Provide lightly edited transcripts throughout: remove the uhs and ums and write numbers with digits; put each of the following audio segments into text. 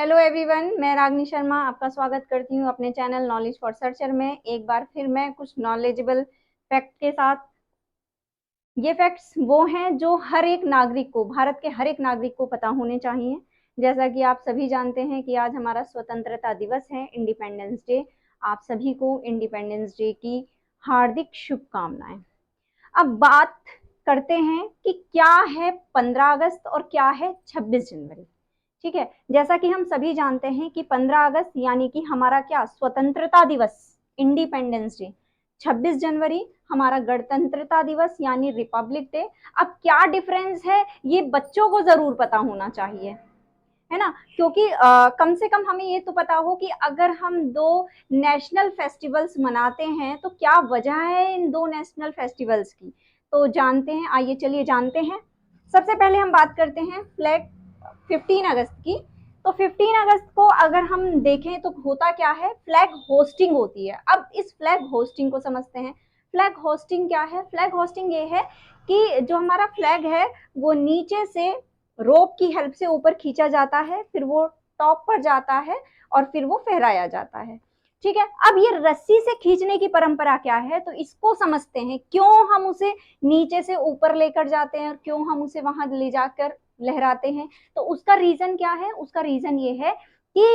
Hello everyone, मैं रागनी शर्मा आपका स्वागत करती हूँ अपने चैनल नॉलेज फॉर सर्चर में। एक बार फिर मैं कुछ नॉलेजेबल फैक्ट के साथ। ये फैक्ट्स वो हैं जो हर एक नागरिक को, भारत के हर एक नागरिक को पता होने चाहिए। जैसा कि आप सभी जानते हैं कि आज हमारा स्वतंत्रता दिवस है, इंडिपेंडेंस डे। आप सभी को इंडिपेंडेंस डे की हार्दिक शुभकामनाएं। अब बात करते हैं कि क्या है 15 अगस्त और क्या है 26 जनवरी। ठीक है, जैसा कि हम सभी जानते हैं कि 15 अगस्त यानी कि हमारा क्या, स्वतंत्रता दिवस, इंडिपेंडेंस डे। 26 जनवरी हमारा गणतंत्रता दिवस यानी रिपब्लिक डे। अब क्या डिफरेंस है ये बच्चों को जरूर पता होना चाहिए, है ना, क्योंकि कम से कम हमें ये तो पता हो कि अगर हम दो नेशनल फेस्टिवल्स मनाते हैं तो क्या वजह है इन दो नेशनल फेस्टिवल्स की। तो जानते हैं, आइए चलिए जानते हैं। सबसे पहले हम बात करते हैं फ्लैग 15 अगस्त की। तो 15 अगस्त को अगर हम देखें तो होता क्या है, फ्लैग होस्टिंग होती है। अब इस फ्लैग होस्टिंग को समझते हैं। फ्लैग होस्टिंग क्या है? फ्लैग होस्टिंग ये है कि जो हमारा फ्लैग है वो नीचे से रोप की हेल्प से ऊपर खींचा जाता है, फिर वो टॉप पर जाता है और फिर वो फहराया जाता है। ठीक है, अब ये रस्सी से खींचने की परंपरा क्या है, तो इसको समझते हैं। क्यों हम उसे नीचे से ऊपर लेकर जाते हैं और क्यों हम उसे वहां ले जाकर लहराते हैं? तो उसका रीजन क्या है? उसका रीजन ये है कि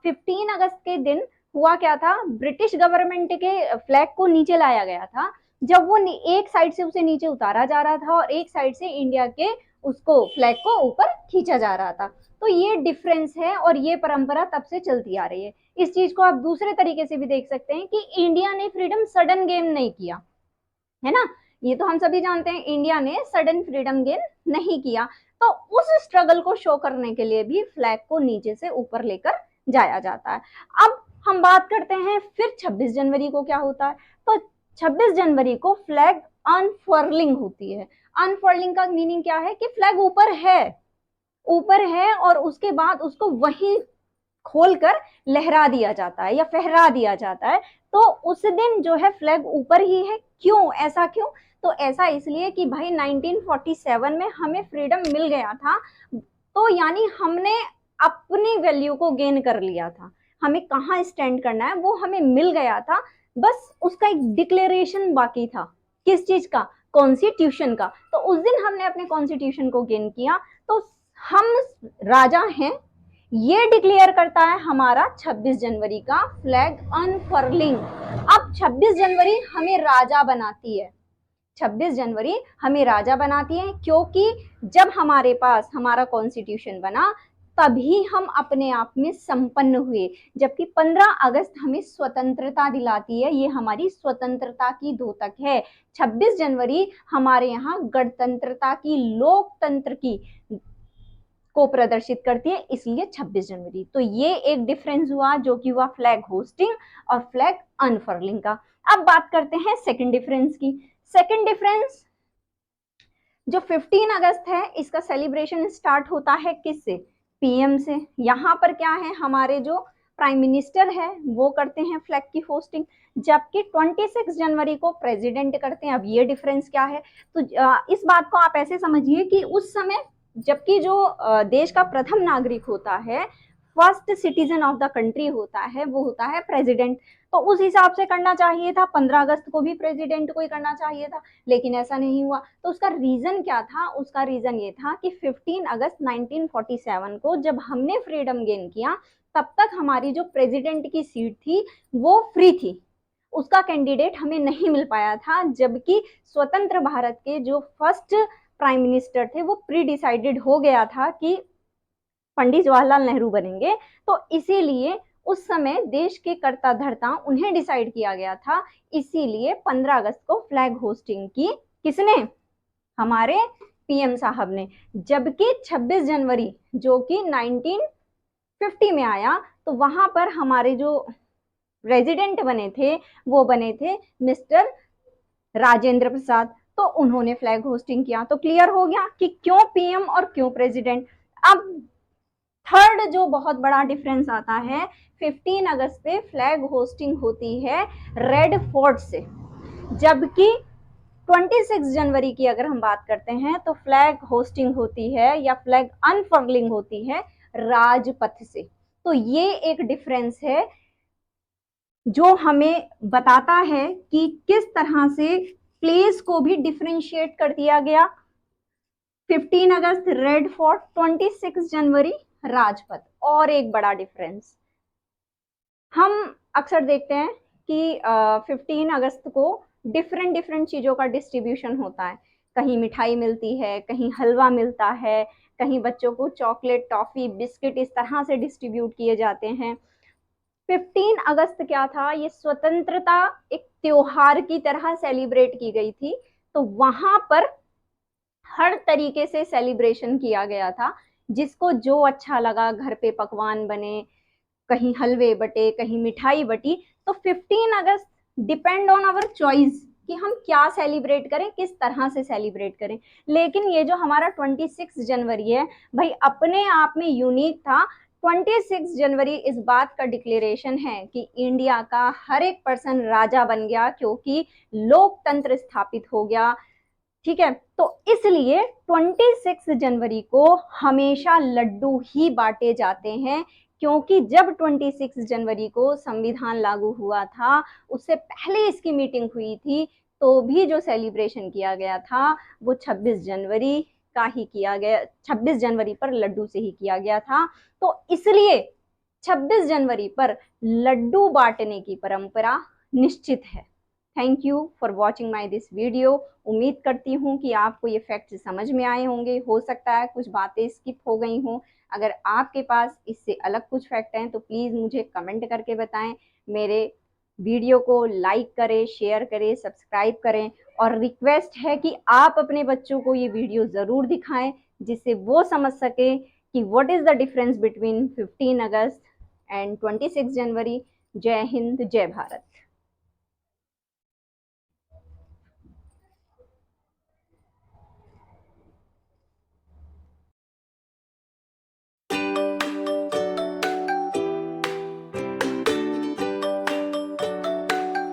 15 अगस्त के दिन हुआ क्या था, ब्रिटिश गवर्नमेंट के फ्लैग को नीचे लाया गया था। जब वो एक साइड से उसे नीचे उतारा जा रहा था और एक साइड से इंडिया के उसको फ्लैग को ऊपर खींचा जा रहा था। तो ये डिफरेंस है और ये परंपरा तब से चलती आ रही है। इस चीज को आप दूसरे तरीके से भी देख सकते हैं कि इंडिया ने फ्रीडम सडन गेन नहीं किया, है ना। ये तो हम सभी जानते हैं, इंडिया ने सडन फ्रीडम गेन नहीं किया। तो उस स्ट्रगल को शो करने के लिए भी फ्लैग को नीचे से ऊपर लेकर जाया जाता है। अब हम बात करते हैं फिर 26 जनवरी को क्या होता है। तो 26 जनवरी को फ्लैग अनफर्लिंग होती है। अनफर्लिंग का मीनिंग क्या है कि फ्लैग ऊपर है, ऊपर है और उसके बाद उसको वहीं खोलकर लहरा दिया जाता है या फहरा दिया जाता है। तो उस दिन जो है फ्लैग ऊपर ही है। क्यों, ऐसा क्यों? तो ऐसा इसलिए कि भाई 1947 में हमें फ्रीडम मिल गया था। तो यानी हमने अपनी वैल्यू को गेन कर लिया था। हमें कहाँ स्टैंड करना है वो हमें मिल गया था। बस उसका एक डिक्लेरेशन बाकी था। किस चीज का? कॉन्स्टिट्यूशन का। तो उस दिन हमने अपने कॉन्स्टिट्यूशन को गेन किया। तो हम राजा हैं, ये डिक्लेयर करता है हमारा 26 जनवरी का फ्लैग अनफर्लिंग। अब 26 जनवरी हमें राजा बनाती है। 26 जनवरी हमें राजा बनाती है क्योंकि जब हमारे पास हमारा कॉन्स्टिट्यूशन बना तभी हम अपने आप में संपन्न हुए। जबकि 15 अगस्त हमें स्वतंत्रता दिलाती है, ये हमारी स्वतंत्रता की द्योतक है। 26 जनवरी हमारे यहाँ गणतंत्रता की, लोकतंत्र की को प्रदर्शित करती है, इसलिए 26 जनवरी। तो ये एक डिफरेंस हुआ जो कि हुआ फ्लैग होस्टिंग और फ्लैग अनफर्लिंग का। अब बात करते हैं सेकंड डिफरेंस की। सेकंड डिफरेंस, जो 15 अगस्त है इसका सेलिब्रेशन स्टार्ट होता है किससे? पीएम से। यहाँ पर क्या है, हमारे जो प्राइम मिनिस्टर है वो करते हैं फ्लैग की होस्टिंग, जबकि 26 जनवरी को प्रेसिडेंट करते हैं। अब ये डिफरेंस क्या है? तो इस बात को आप ऐसे समझिए कि उस समय जबकि जो देश का प्रथम नागरिक होता है, first citizen of the country होता है, वो होता है प्रेसिडेंट। तो उस हिसाब से करना चाहिए था, 15 अगस्त को भी प्रेसिडेंट को ही करना चाहिए था, लेकिन ऐसा नहीं हुआ। तो उसका रीजन क्या था? उसका रीजन ये था कि 15 अगस्त 1947 को जब हमने फ्रीडम गेन किया तब तक हमारी जो प्रेसिडेंट की सीट थी वो फ्री थी, उसका कैंडिडेट हमें नहीं मिल पाया था। जबकि स्वतंत्र भारत के जो फर्स्ट प्राइम मिनिस्टर थे वो प्री डिसाइडेड हो गया था कि पंडित जवाहरलाल नेहरू बनेंगे। तो इसीलिए उस समय देश के कर्ता धर्ता उन्हें डिसाइड किया गया था। इसीलिए 15 अगस्त को फ्लैग होस्टिंग की किसने? हमारे पीएम साहब ने। जबकि 26 जनवरी जो कि 1950 में आया, तो वहां पर हमारे जो रेजिडेंट बने थे वो बने थे मिस्टर राजेंद्र प्रसाद। तो उन्होंने फ्लैग होस्टिंग किया। तो क्लियर हो गया कि क्यों पीएम और क्यों प्रेसिडेंट। अब थर्ड जो बहुत बड़ा डिफरेंस आता है, 15 अगस्त पे फ्लैग होस्टिंग होती है रेड फोर्ट से, जबकि 26 जनवरी की अगर हम बात करते हैं तो फ्लैग होस्टिंग होती है या फ्लैग अनफर्लिंग होती है राजपथ से। तो ये एक डिफरेंस है जो हमें बताता है कि किस तरह से प्लेस को भी डिफरेंशिएट कर दिया गया। 15 अगस्त रेड फोर्ट, 26 जनवरी राजपथ। और एक बड़ा डिफरेंस हम अक्सर देखते हैं कि 15 अगस्त को डिफरेंट डिफरेंट चीज़ों का डिस्ट्रीब्यूशन होता है। कहीं मिठाई मिलती है, कहीं हलवा मिलता है, कहीं बच्चों को चॉकलेट, टॉफ़ी, बिस्किट इस तरह से डिस्ट्रीब्यूट किए जाते हैं। 15 अगस्त क्या था, ये स्वतंत्रता एक त्योहार की तरह सेलिब्रेट की गई थी। तो वहां पर हर तरीके से सेलिब्रेशन किया गया था, जिसको जो अच्छा लगा, घर पे पकवान बने, कहीं हलवे बटे, कहीं मिठाई बटी। तो 15 अगस्त डिपेंड ऑन आवर चॉइस कि हम क्या सेलिब्रेट करें, किस तरह से सेलिब्रेट करें। लेकिन ये जो हमारा 26 जनवरी है भाई अपने आप में यूनिक था। 26 जनवरी इस बात का डिक्लेरेशन है कि इंडिया का हर एक पर्सन राजा बन गया, क्योंकि लोकतंत्र स्थापित हो गया। ठीक है, तो इसलिए 26 जनवरी को हमेशा लड्डू ही बांटे जाते हैं, क्योंकि जब 26 जनवरी को संविधान लागू हुआ था, उससे पहले इसकी मीटिंग हुई थी, तो भी जो सेलिब्रेशन किया गया था वो 26 जनवरी का ही किया गया, 26 जनवरी पर लड्डू से ही किया गया था। तो इसलिए 26 जनवरी पर लड्डू बांटने की परंपरा निश्चित है। Thank you for watching my this video. उम्मीद करती हूँ कि आपको ये फैक्ट समझ में आए होंगे। हो सकता है कुछ बातें स्किप हो गई हों। अगर आपके पास इससे अलग कुछ फैक्ट हैं तो प्लीज़ मुझे कमेंट करके बताएं। मेरे वीडियो को लाइक करें, शेयर करें, सब्सक्राइब करें, और रिक्वेस्ट है कि आप अपने बच्चों को ये वीडियो ज़रूर दिखाएं, जिससे वो समझ सके कि what is the difference between 15 August and 26 जनवरी। जय हिंद, जय भारत।